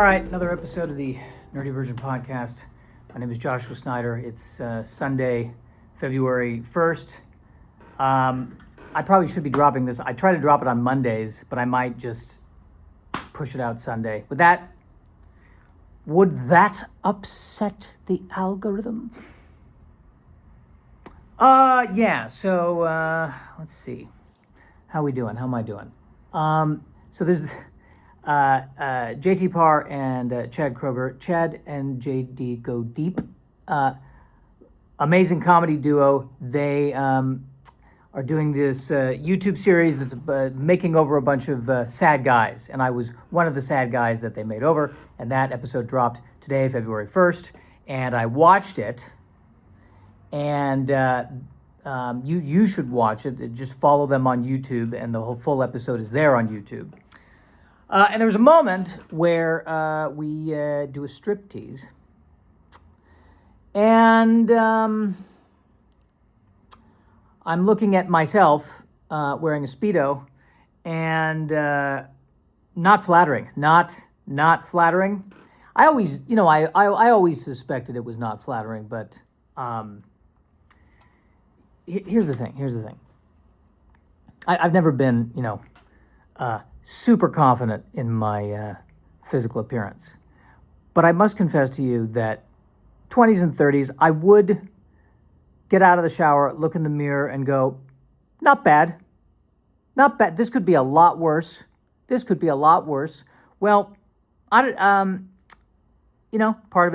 right, another episode of the Nerdy Version podcast. My name is Joshua Snyder. It's Sunday, February 1st. I probably should be dropping this. I try to drop it on Mondays, but I might just push it out Sunday. Would that upset the algorithm? So let's see. How we doing? How am I doing? So there's JT Parr and Chad Kroger. Chad and JD go deep. Amazing comedy duo. They are doing this YouTube series that's making over a bunch of sad guys. And I was one of the sad guys that they made over. And that episode dropped today, February 1st. And I watched it. And you should watch it. Just follow them on YouTube. And the whole full episode is there on YouTube. And there was a moment where we do a striptease. And I'm looking at myself wearing a Speedo, and not flattering. Not flattering. I always, I always suspected it was not flattering, but here's the thing. I've never been, super confident in my physical appearance. But I must confess to you that 20s and 30s, I would get out of the shower, look in the mirror, and go, not bad. Not bad. This could be a lot worse. Well, part of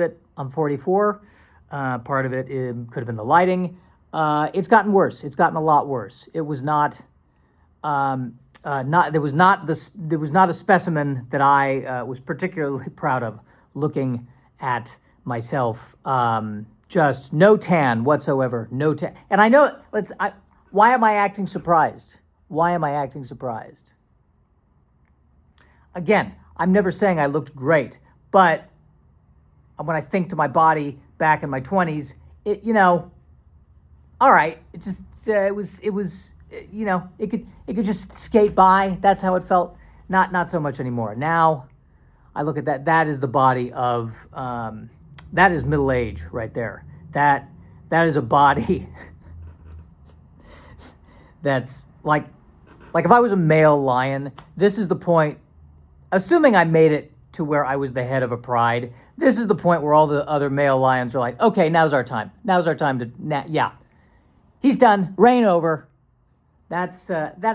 it, I'm 44. Part of it could have been the lighting. It's gotten worse. It's gotten a lot worse. It was not... there was not a specimen that I was particularly proud of looking at myself. Just no tan whatsoever, no tan. And I know why am I acting surprised? Again, I'm never saying I looked great, but when I think to my body back in my 20s, all right, it just it was. It could just skate by. That's how it felt. Not so much anymore. Now, I look at that. That is the body of. That is middle age right there. That is a body. That's like if I was a male lion. This is the point. Assuming I made it to where I was the head of a pride. This is the point where all the other male lions are like, okay, now's our time. Yeah. He's done. Reign over. That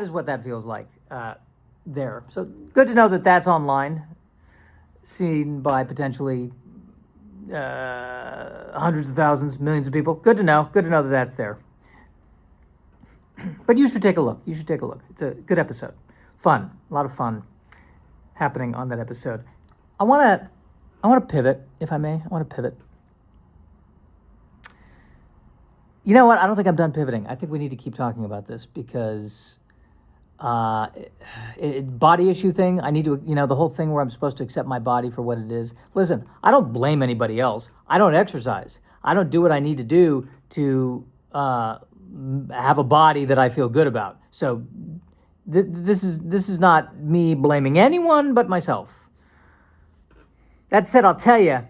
is what that feels like there. So good to know that that's online, seen by potentially hundreds of thousands, millions of people. Good to know that that's there. But you should take a look. It's a good episode. Fun. A lot of fun happening on that episode. I want to pivot, if I may. You know what? I don't think I'm done pivoting. I think we need to keep talking about this because body issue thing, I need to, the whole thing where I'm supposed to accept my body for what it is. Listen, I don't blame anybody else. I don't exercise. I don't do what I need to do to have a body that I feel good about. So this is not me blaming anyone but myself. That said, I'll tell you,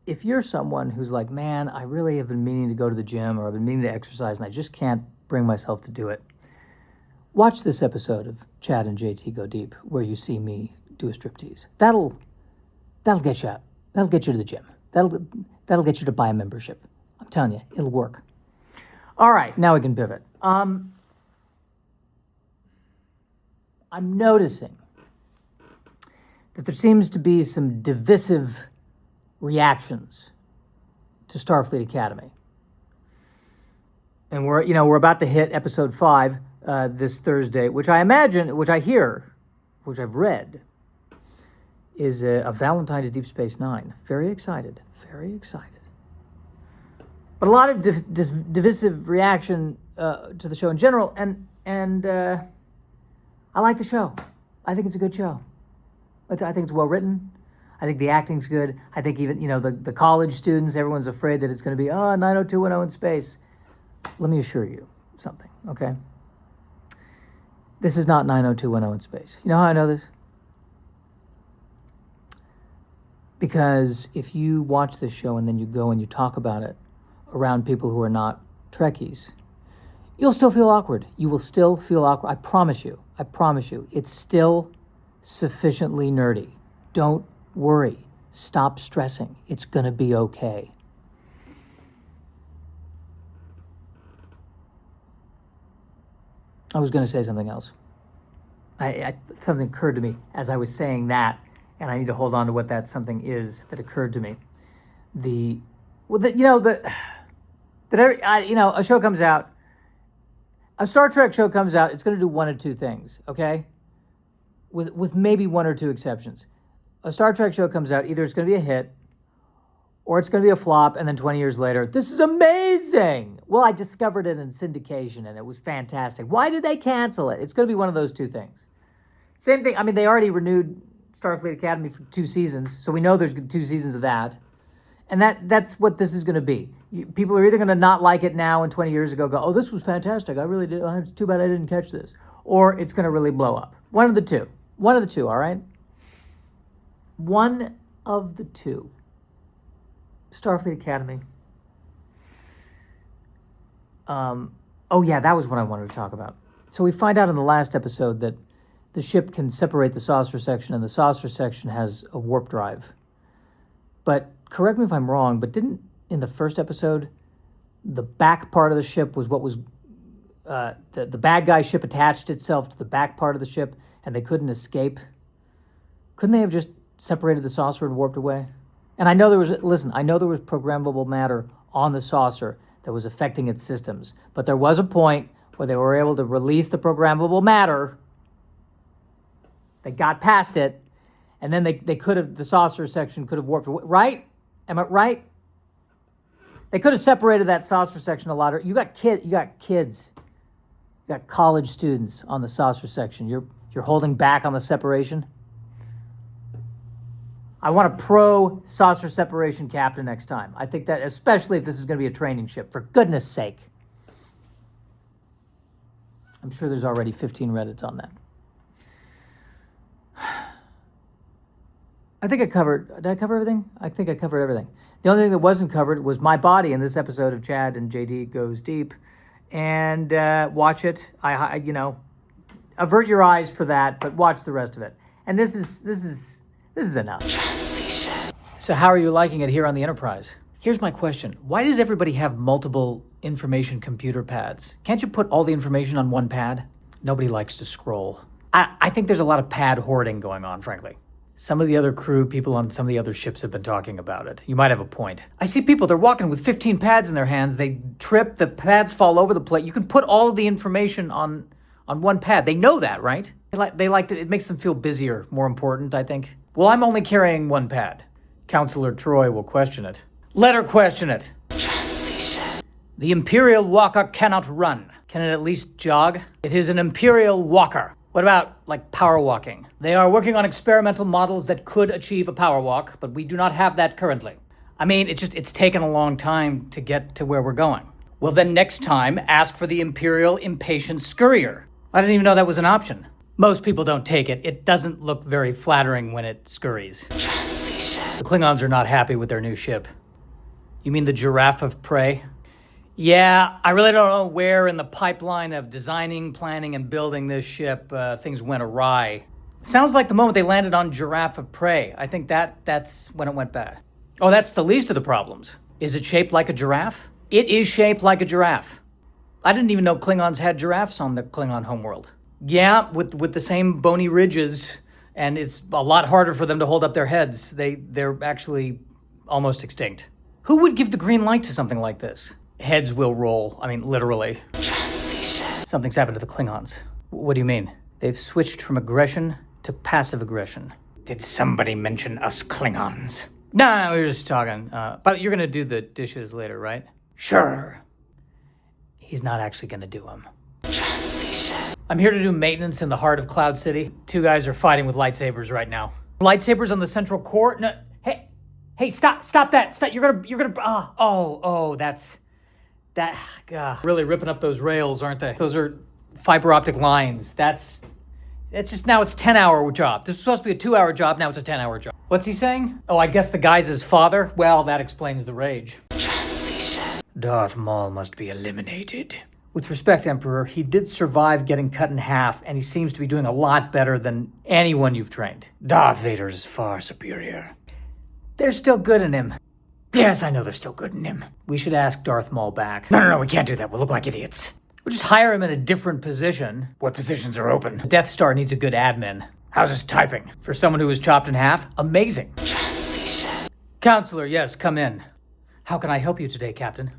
if you're someone who's like, man, I really have been meaning to go to the gym or I've been meaning to exercise and I just can't bring myself to do it, watch this episode of Chad and JT Go Deep where you see me do a striptease. That'll get you out. That'll get you to the gym. That'll get you to buy a membership. I'm telling you, it'll work. All right, now we can pivot. I'm noticing that there seems to be some divisive reactions to Starfleet Academy. And we're about to hit episode 5 this Thursday, which I've read, is a Valentine to Deep Space Nine. Very excited. But a lot of divisive reaction to the show in general, and I like the show. I think it's a good show. I think it's well written. I think the acting's good. I think even, the college students, everyone's afraid that it's going to be, 90210 in space. Let me assure you something, okay? This is not 90210 in space. You know how I know this? Because if you watch this show and then you go and you talk about it around people who are not Trekkies, you'll still feel awkward. You will still feel awkward. I promise you. I promise you. It's still sufficiently nerdy. Don't worry. Stop stressing. It's going to be okay. I was going to say something else. Something occurred to me as I was saying that, and I need to hold on to what that something is that occurred to me. A show comes out, a Star Trek show comes out, it's going to do one of two things, okay? With maybe one or two exceptions. A Star Trek show comes out, either it's going to be a hit, or it's going to be a flop, and then 20 years later, this is amazing! Well, I discovered it in syndication, and it was fantastic. Why did they cancel it? It's going to be one of those two things. Same thing, I mean, they already renewed Starfleet Academy for 2 seasons, so we know there's 2 seasons of that. And that's what this is going to be. People are either going to not like it now and 20 years ago go, oh, this was fantastic. I really did. It's too bad I didn't catch this. Or it's going to really blow up. One of the two. One of the two, all right? One of the two. Starfleet Academy. Oh, yeah, that was what I wanted to talk about. So we find out in the last episode that the ship can separate the saucer section, and the saucer section has a warp drive. But correct me if I'm wrong, but didn't, in the first episode, the back part of the ship was what was, the bad guy ship attached itself to the back part of the ship, and they couldn't escape? Couldn't they have just separated the saucer and warped away? And I know there was programmable matter on the saucer that was affecting its systems, but there was a point where they were able to release the programmable matter. They got past it, and then they could have, the saucer section could have warped away, right? Am I right? They could have separated that saucer section a lot. You got kids, you got college students on the saucer section. You're holding back on the separation. I want a pro saucer separation captain next time. I think that, especially if this is going to be a training ship, for goodness sake. I'm sure there's already 15 Reddits on that. Did I cover everything? I think I covered everything. The only thing that wasn't covered was my body in this episode of Chad and JD Goes Deep. And watch it. Avert your eyes for that, but watch the rest of it. And this is enough. Transition. So how are you liking it here on the Enterprise? Here's my question. Why does everybody have multiple information computer pads? Can't you put all the information on one pad? Nobody likes to scroll. I think there's a lot of pad hoarding going on, frankly. Some of the other crew, people on some of the other ships have been talking about it. You might have a point. I see people, they're walking with 15 pads in their hands. They trip, the pads fall over the plate. You can put all of the information on one pad. They know that, right? They like it makes them feel busier, more important, I think. Well, I'm only carrying one pad. Counselor Troy will question it. Let her question it. Transition. The Imperial Walker cannot run. Can it at least jog? It is an Imperial Walker. What about, power walking? They are working on experimental models that could achieve a power walk, but we do not have that currently. I mean, it's taken a long time to get to where we're going. Well, then next time, ask for the Imperial Impatient Scurrier. I didn't even know that was an option. Most people don't take it. It doesn't look very flattering when it scurries. Transition. The Klingons are not happy with their new ship. You mean the Giraffe of Prey? Yeah, I really don't know where in the pipeline of designing, planning, and building this ship things went awry. Sounds like the moment they landed on Giraffe of Prey. I think that's when it went bad. Oh, that's the least of the problems. Is it shaped like a giraffe? It is shaped like a giraffe. I didn't even know Klingons had giraffes on the Klingon homeworld. Yeah, with the same bony ridges, and it's a lot harder for them to hold up their heads. They're actually almost extinct. Who would give the green light to something like this? Heads will roll. I mean, literally. Transition. Something's happened to the Klingons. What do you mean? They've switched from aggression to passive aggression. Did somebody mention us Klingons? No, we were just talking. But you're going to do the dishes later, right? Sure. He's not actually going to do them. Transition. I'm here to do maintenance in the heart of Cloud City. 2 guys are fighting with lightsabers right now. Lightsabers on the central core? No. Hey, stop that. Stop. You're gonna, that's... That, really ripping up those rails, aren't they? Those are fiber optic lines. It's just now it's 10-hour job. This was supposed to be a 2-hour job. Now it's a 10-hour job. What's he saying? Oh, I guess the guy's his father? Well, that explains the rage. Transition. Darth Maul must be eliminated. With respect, Emperor, he did survive getting cut in half, and he seems to be doing a lot better than anyone you've trained. Darth Vader's far superior. They're still good in him. Yes, I know they're still good in him. We should ask Darth Maul back. No, we can't do that. We'll look like idiots. We'll just hire him in a different position. What positions are open? The Death Star needs a good admin. How's his typing? For someone who was chopped in half, amazing. Transition. Counselor, yes, come in. How can I help you today, Captain?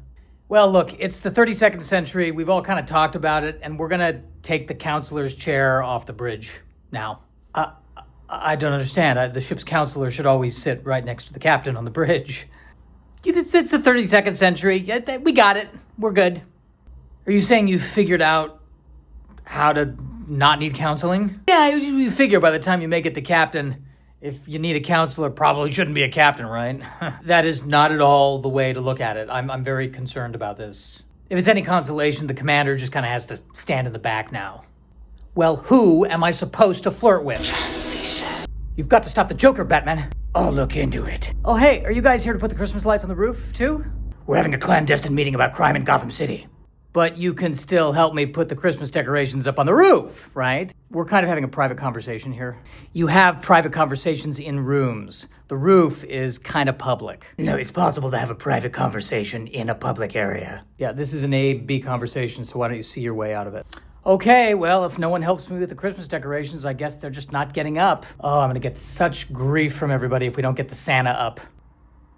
Well, look, it's the 32nd century. We've all kind of talked about it, and we're gonna take the counselor's chair off the bridge now. I don't understand. The ship's counselor should always sit right next to the captain on the bridge. It's the 32nd century. We got it. We're good. Are you saying you figured out how to not need counseling? Yeah, you figure by the time you make it to captain, if you need a counselor, probably shouldn't be a captain, right? That is not at all the way to look at it. I'm very concerned about this. If it's any consolation, the commander just kind of has to stand in the back now. Well, who am I supposed to flirt with? Transition. You've got to stop the Joker, Batman. I'll look into it. Oh, hey, are you guys here to put the Christmas lights on the roof, too? We're having a clandestine meeting about crime in Gotham City. But you can still help me put the Christmas decorations up on the roof, right? We're kind of having a private conversation here. You have private conversations in rooms. The roof is kind of public. No, it's possible to have a private conversation in a public area. Yeah, this is an A-B conversation, so why don't you see your way out of it? Okay, well, if no one helps me with the Christmas decorations, I guess they're just not getting up. Oh, I'm gonna get such grief from everybody if we don't get the Santa up.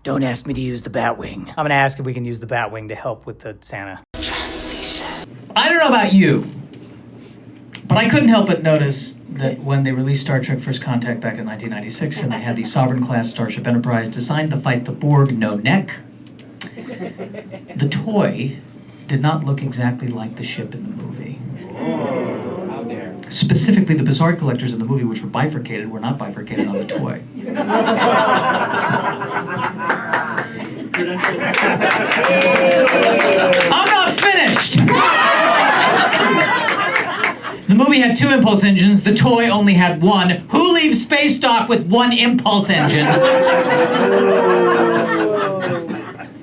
Don't ask me to use the Batwing. I'm gonna ask if we can use the Batwing to help with the Santa. Transition. I don't know about you, but I couldn't help but notice that when they released Star Trek First Contact back in 1996 and they had the Sovereign-class Starship Enterprise designed to fight the Borg no neck, the toy did not look exactly like the ship in the movie. How dare. Specifically, the Bizarre collectors in the movie, which were bifurcated, were not bifurcated on the toy. I'm not finished! The movie had 2 impulse engines, the toy only had 1. Who leaves space dock with 1 impulse engine?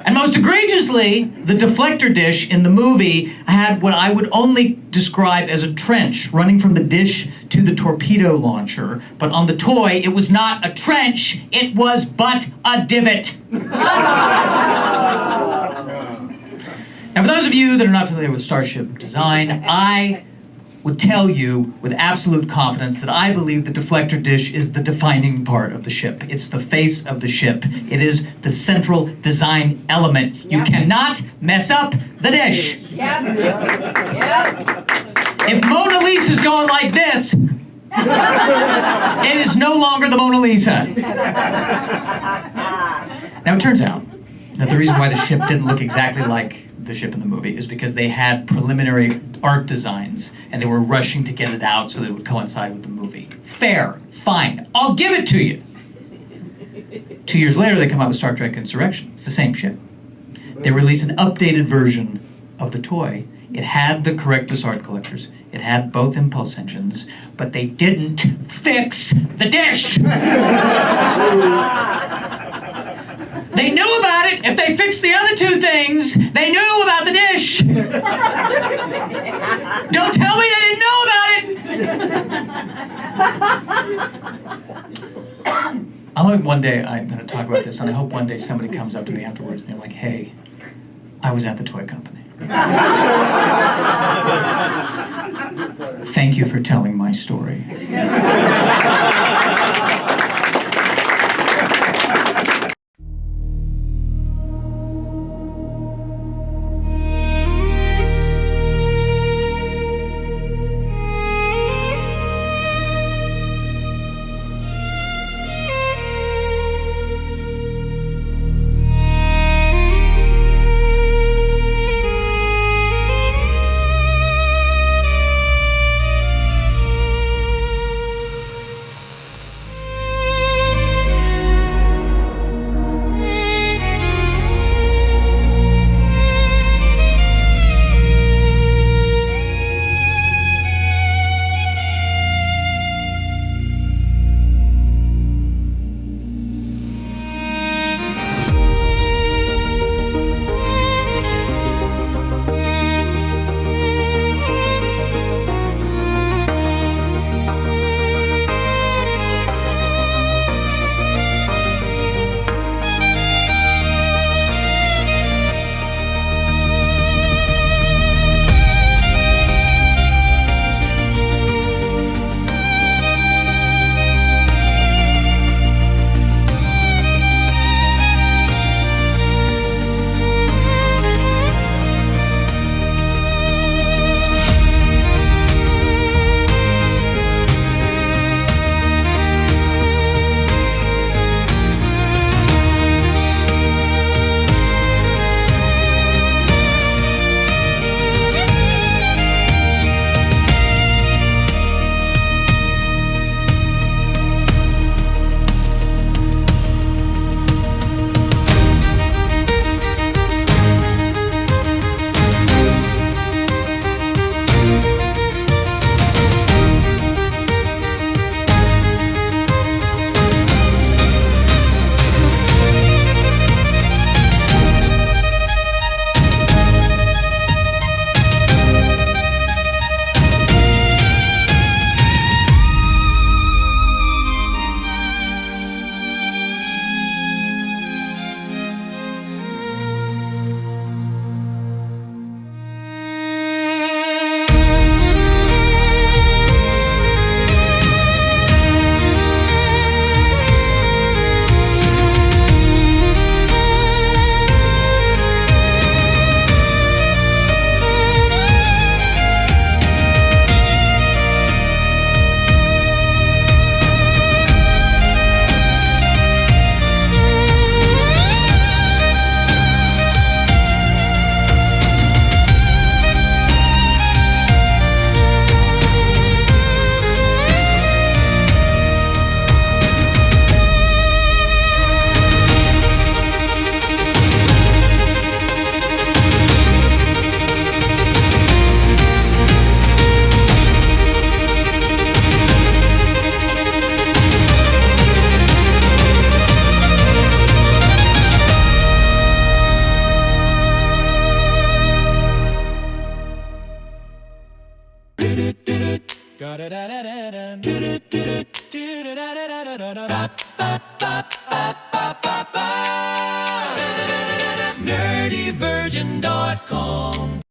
And most egregiously, the deflector dish in the movie had what I would only describe as a trench running from the dish to the torpedo launcher. But on the toy, it was not a trench, it was but a divot. Now, for those of you that are not familiar with Starship design, I would tell you with absolute confidence that I believe the deflector dish is the defining part of the ship. It's the face of the ship. It is the central design element. You cannot mess up the dish. If Mona Lisa's going like this, it is no longer the Mona Lisa. Now, it turns out that the reason why the ship didn't look exactly like the ship in the movie is because they had preliminary art designs and they were rushing to get it out so that it would coincide with the movie. Fair, fine, I'll give it to you. 2 years later, they come out with Star Trek Insurrection. It's the same ship. They release an updated version of the toy. It had the correct Bizarre collectors. It had both impulse engines, but they didn't fix the dish. They knew about it. If they fixed the other 2 things, they knew about the dish. Don't tell me they didn't know about it. I hope one day, I'm going to talk about this, and I hope one day somebody comes up to me afterwards and they're like, hey, I was at the toy company. Thank you for telling my story. Nerdyvirgin.com